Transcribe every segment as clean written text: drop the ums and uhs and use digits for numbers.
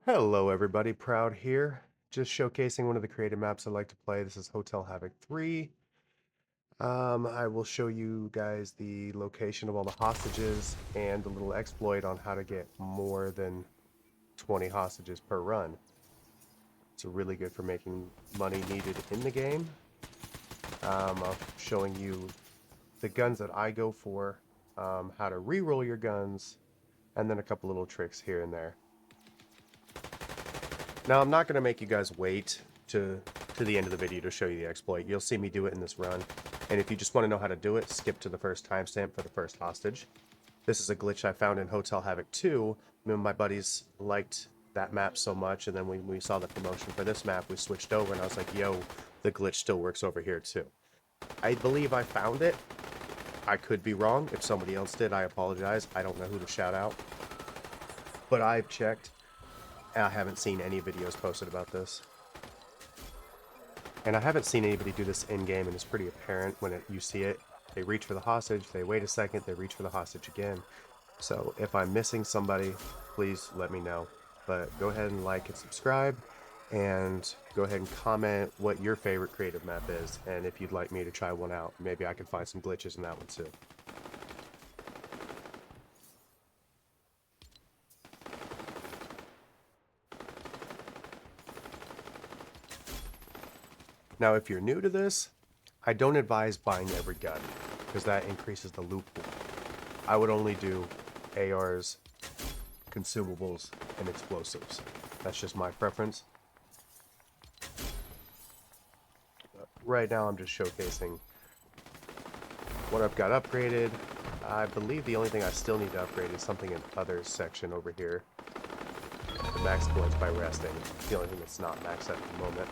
Hello everybody, Proud here. Just showcasing one of the creative maps I like to play. This is Hotel Havoc 3. I will show you guys the location of all the hostages and the little exploit on how to get more than 20 hostages per run. It's really good for making money needed in the game. I'm showing you the guns that I go for, how to re-roll your guns, and then a couple little tricks here and there. Now, I'm not going to make you guys wait to the end of the video to show you the exploit. You'll see me do it in this run. And if you just want to know how to do it, skip to the first timestamp for the first hostage. This is a glitch I found in Hotel Havoc 2. My buddies liked that map so much, and then when we saw the promotion for this map, we switched over, and I was like, yo, the glitch still works over here too. I believe I found it. I could be wrong. If somebody else did, I apologize. I don't know who to shout out. But I've checked. I haven't seen any videos posted about this. And I haven't seen anybody do this in-game, and it's pretty apparent when you see it. They reach for the hostage, they wait a second, they reach for the hostage again. So if I'm missing somebody, please let me know. But go ahead and like and subscribe, and go ahead and comment what your favorite creative map is, and if you'd like me to try one out. Maybe I can find some glitches in that one too. Now, if you're new to this, I don't advise buying every gun, because that increases the loot pool. I would only do ARs, consumables, and explosives. That's just my preference. Right now, I'm just showcasing what I've got upgraded. I believe the only thing I still need to upgrade is something in others section over here. The max points by resting. It's the only thing that's not maxed at the moment.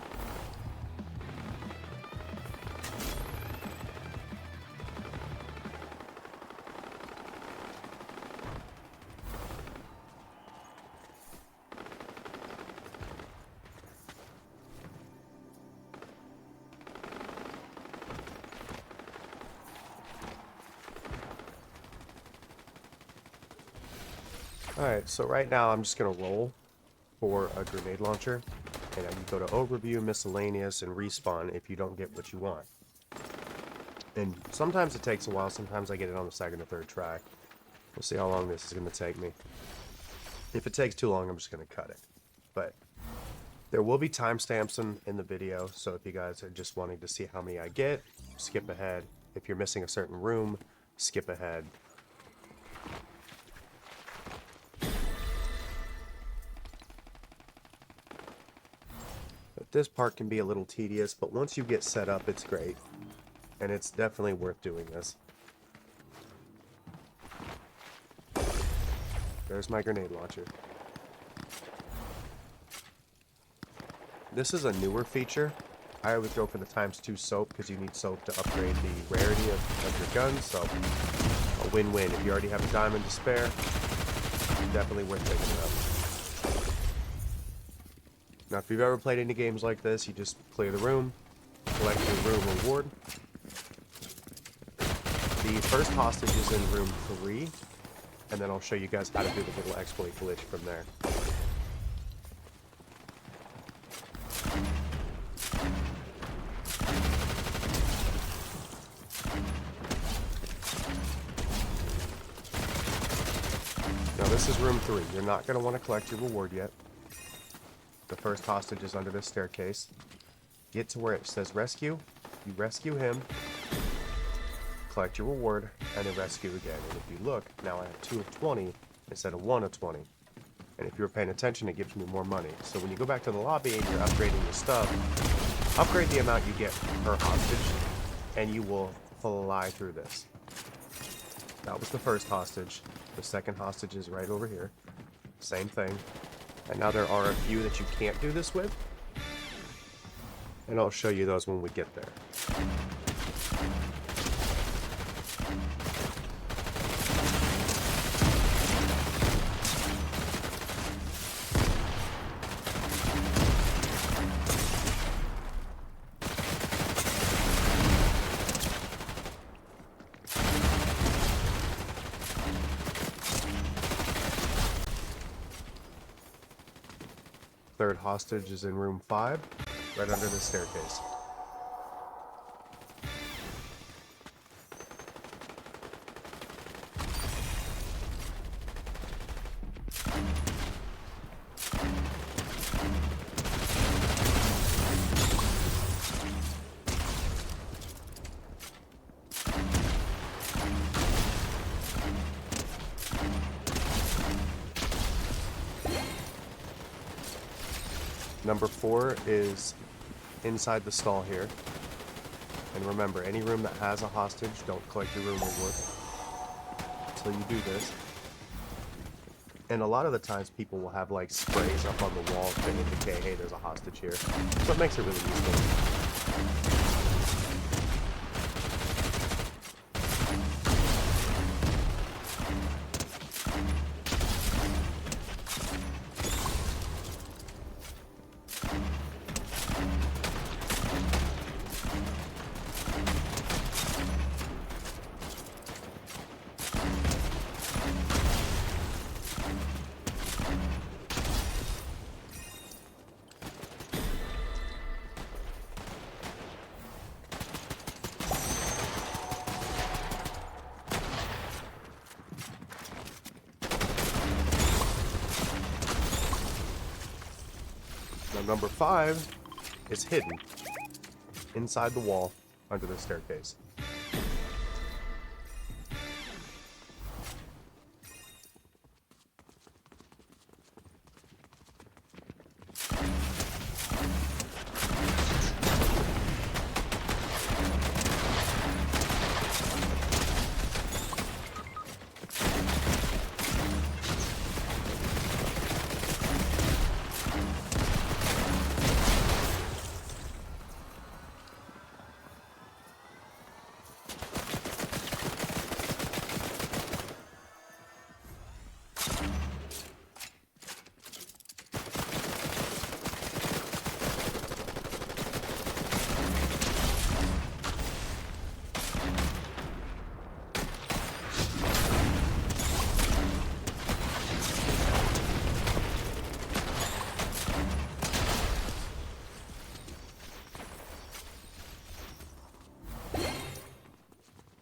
Alright, so right now I'm just going to roll for a grenade launcher. And you go to Overview, Miscellaneous, and Respawn if you don't get what you want. And sometimes it takes a while, sometimes I get it on the second or third try. We'll see how long this is going to take me. If it takes too long, I'm just going to cut it. But there will be timestamps in the video, so if you guys are just wanting to see how many I get, skip ahead. If you're missing a certain room, skip ahead. This part can be a little tedious, but once you get set up, it's great. And it's definitely worth doing this. There's my grenade launcher. This is a newer feature. I always go for the ×2 soap because you need soap to upgrade the rarity of your guns, so a win-win. If you already have a diamond to spare, definitely worth picking it up. Now, if you've ever played any games like this, you just clear the room, collect your room reward. The first hostage is in room 3, and then I'll show you guys how to do the little exploit glitch from there. Now, this is room 3. You're not going to want to collect your reward yet. The first hostage is under this staircase. Get to where it says rescue. You rescue him, collect your reward, and then rescue again. And if you look, now I have 2 of 20 instead of 1 of 20. And if you're paying attention, it gives me more money. So when you go back to the lobby and you're upgrading your stuff, upgrade the amount you get per hostage, and you will fly through this. That was the first hostage. The second hostage is right over here. Same thing. And now there are a few that you can't do this with. And I'll show you those when we get there. third hostage is in room 5, right under the staircase. Number 4 is inside the stall here. And remember, any room that has a hostage, don't collect your room reward until you do this. And a lot of the times people will have like sprays up on the wall to indicate, hey, there's a hostage here. So it makes it really useful. Now number 5 is hidden inside the wall under the staircase.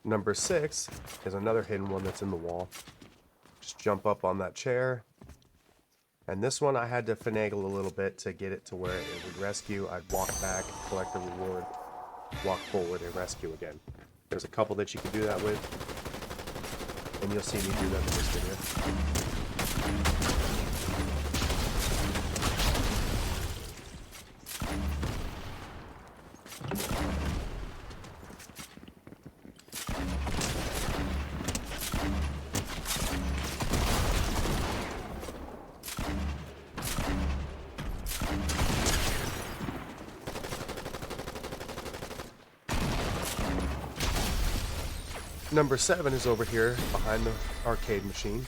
Number 6 is another hidden one that's in the wall. Just jump up on that chair. And this one I had to finagle a little bit to get it to where it would rescue. I'd walk back, collect the reward, walk forward, and rescue again. There's a couple that you can do that with, and you'll see me do that in this video. Number 7 is over here behind the arcade machine.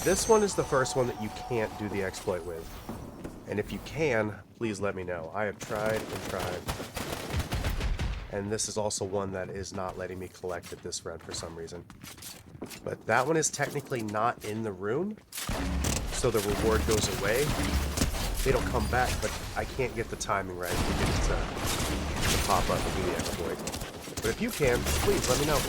This one is the first one that you can't do the exploit with. And if you can, please let me know. I have tried and tried. And this is also one that is not letting me collect at this run for some reason. But that one is technically not in the room, so the reward goes away. They don't come back, but I can't get the timing right to get it to pop up and do the exploit. But if you can, please let me know.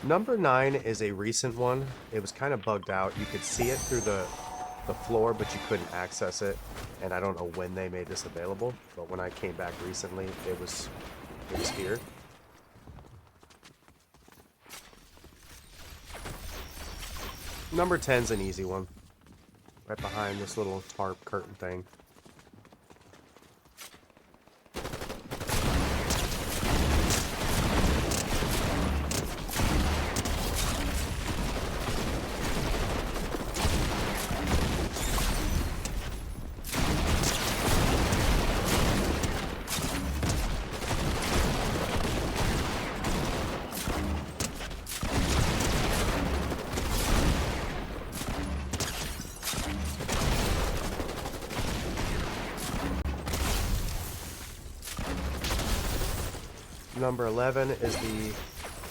Number 9 is a recent one. It was kind of bugged out. You could see it through the floor, but you couldn't access it. And I don't know when they made this available, but when I came back recently, it was here. Number 10's an easy one. Right behind this little tarp curtain thing. Number 11 is the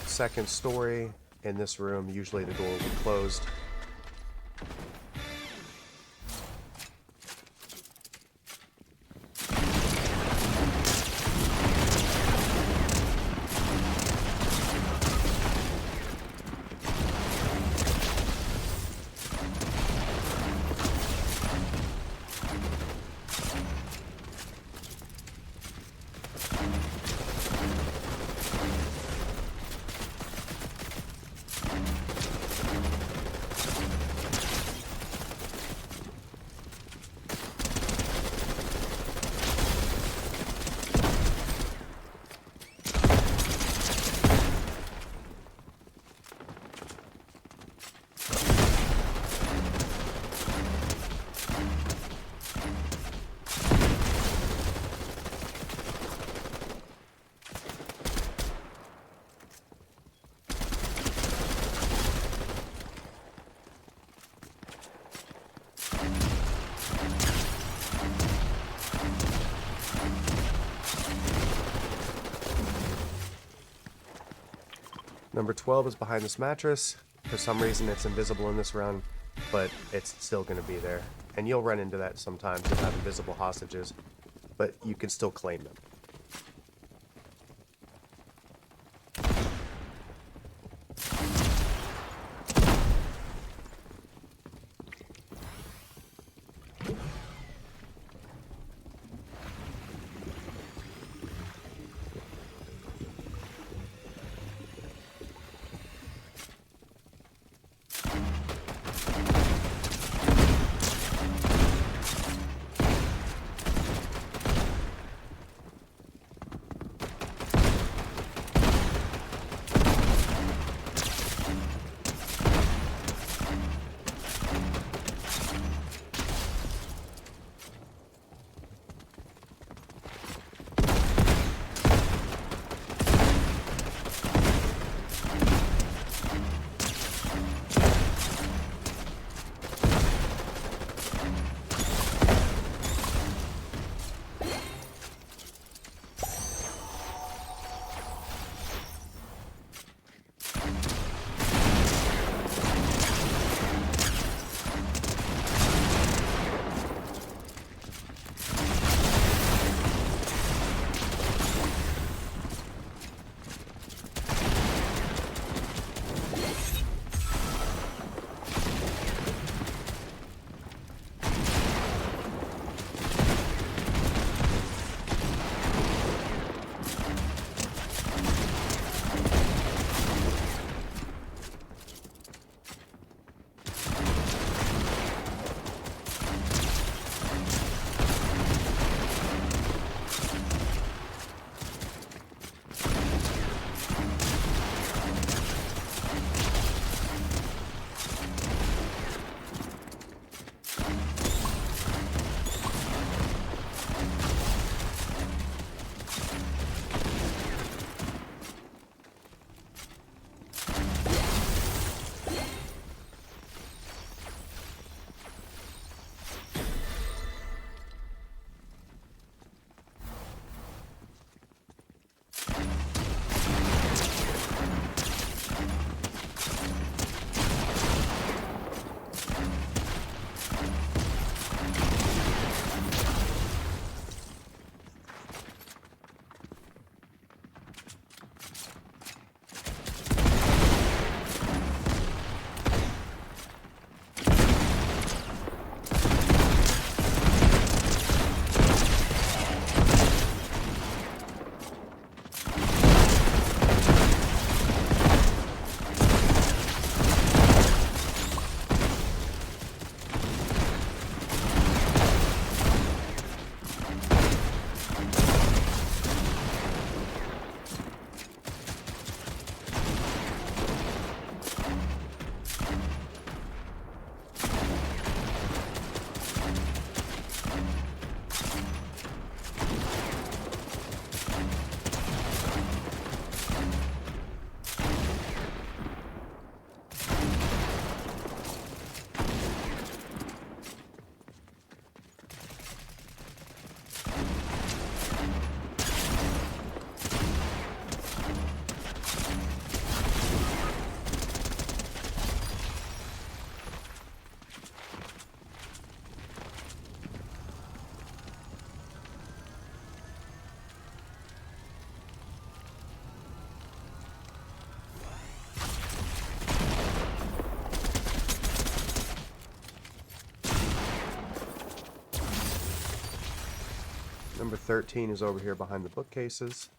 second story in this room. Usually the door will be closed. Number 12 is behind this mattress. For some reason it's invisible in this run, but it's still going to be there. And you'll run into that sometimes. You'll have invisible hostages, but you can still claim them. Number 13 is over here behind the bookcases.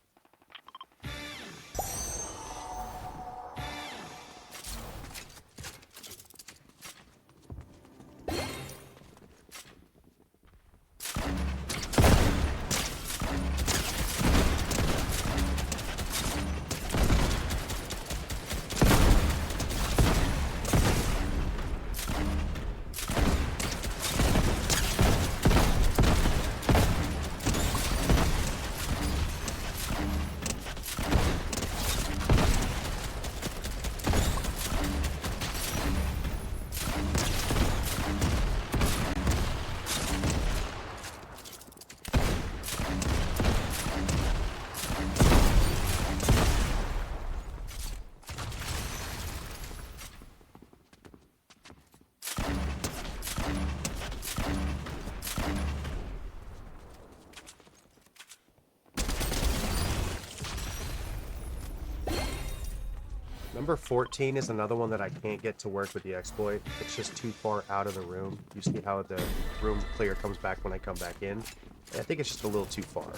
Number 14 is another one that I can't get to work with the exploit. It's just too far out of the room. You see how the room clear comes back when I come back in? I think it's just a little too far.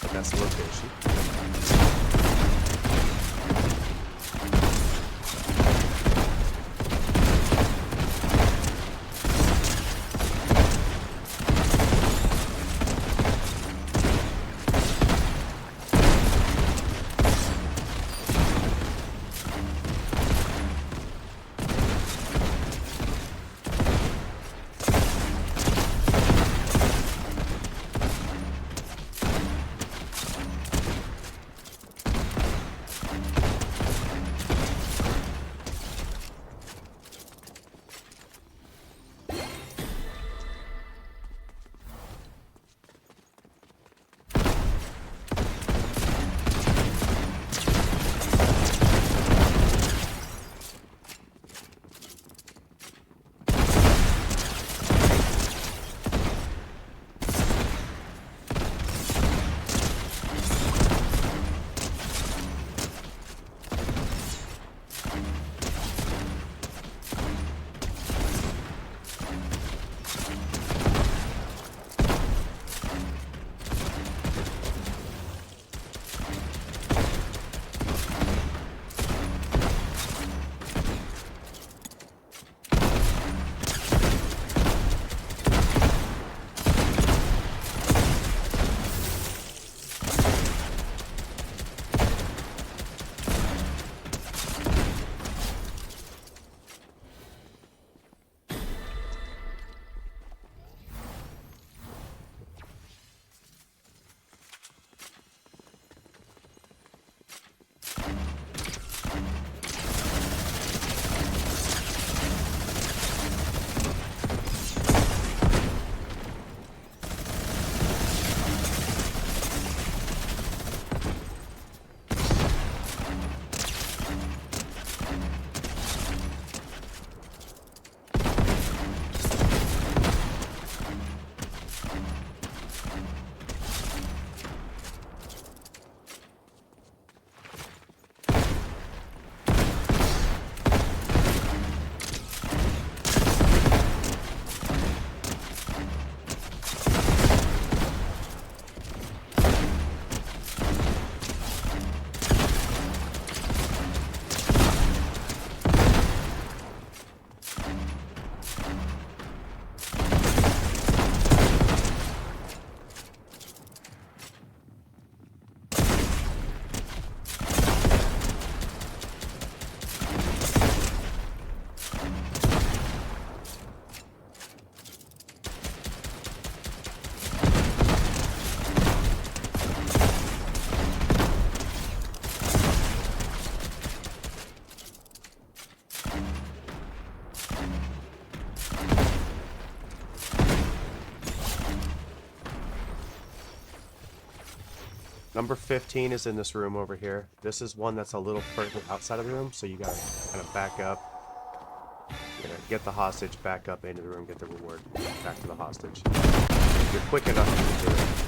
But that's the location. Number 15 is in this room over here. This is one that's a little further outside of the room, so you gotta kind of back up. You're gonna get the hostage, back up into the room, get the reward, back to the hostage. If you're quick enough, you can do it.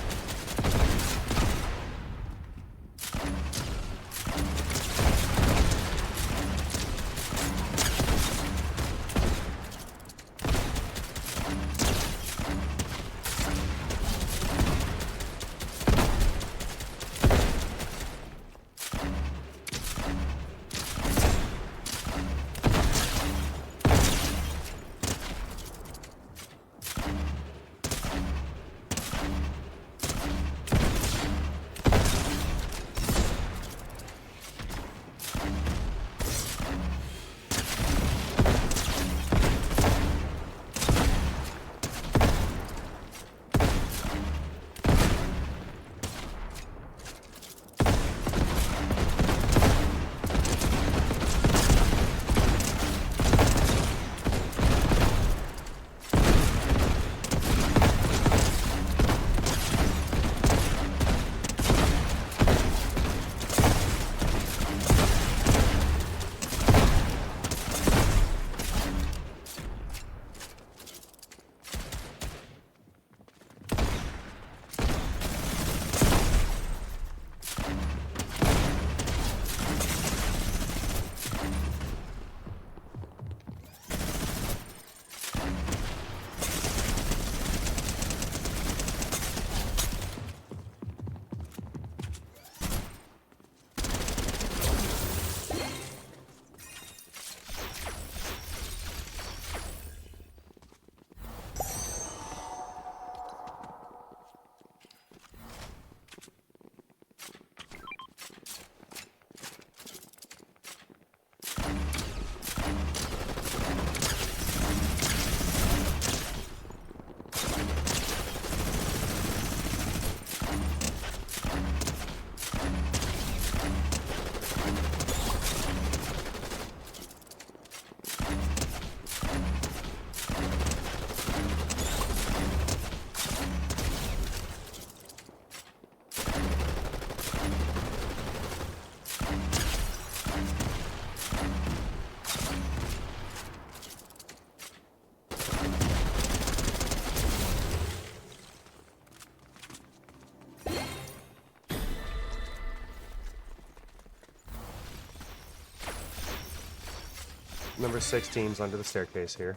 Number 16's under the staircase here.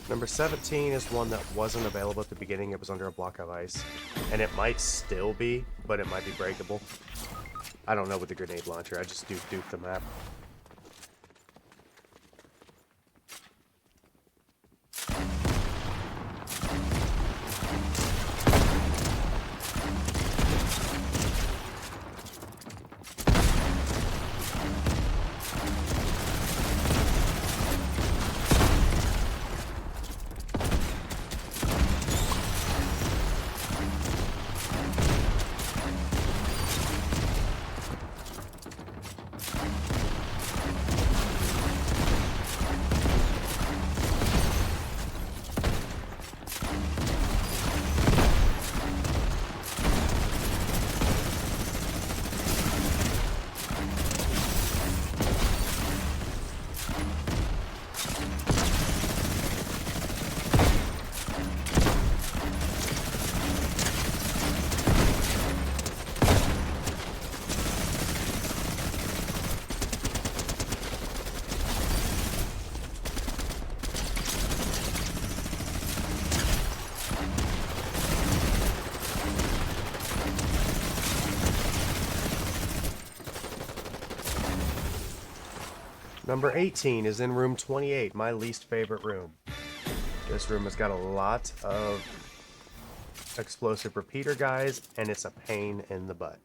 Number 17 is one that wasn't available at the beginning. It was under a block of ice. And it might still be, but it might be breakable. I don't know with the grenade launcher. I just duped the map. Number 18 is in room 28, my least favorite room. This room has got a lot of explosive repeater guys, and it's a pain in the butt.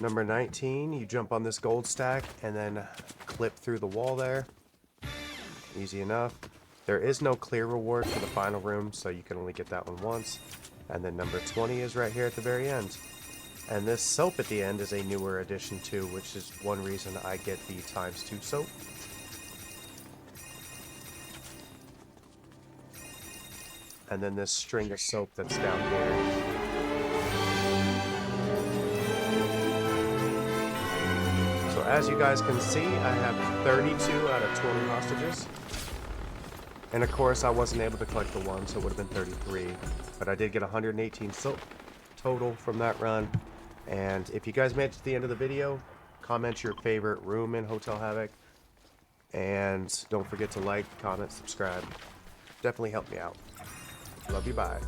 Number 19, you jump on this gold stack and then clip through the wall there. Easy enough. There is no clear reward for the final room, so you can only get that one once. And then number 20 is right here at the very end. And this soap at the end is a newer addition too, which is one reason I get the ×2 soap. And then this string of soap that's down here. So as you guys can see, I have 32 out of 20 hostages. And of course I wasn't able to collect the one, so it would have been 33. But I did get 118 soap total from that run. And if you guys made it to the end of the video, comment your favorite room in Hotel Havoc. And don't forget to like, comment, subscribe. Definitely help me out. Love you, bye.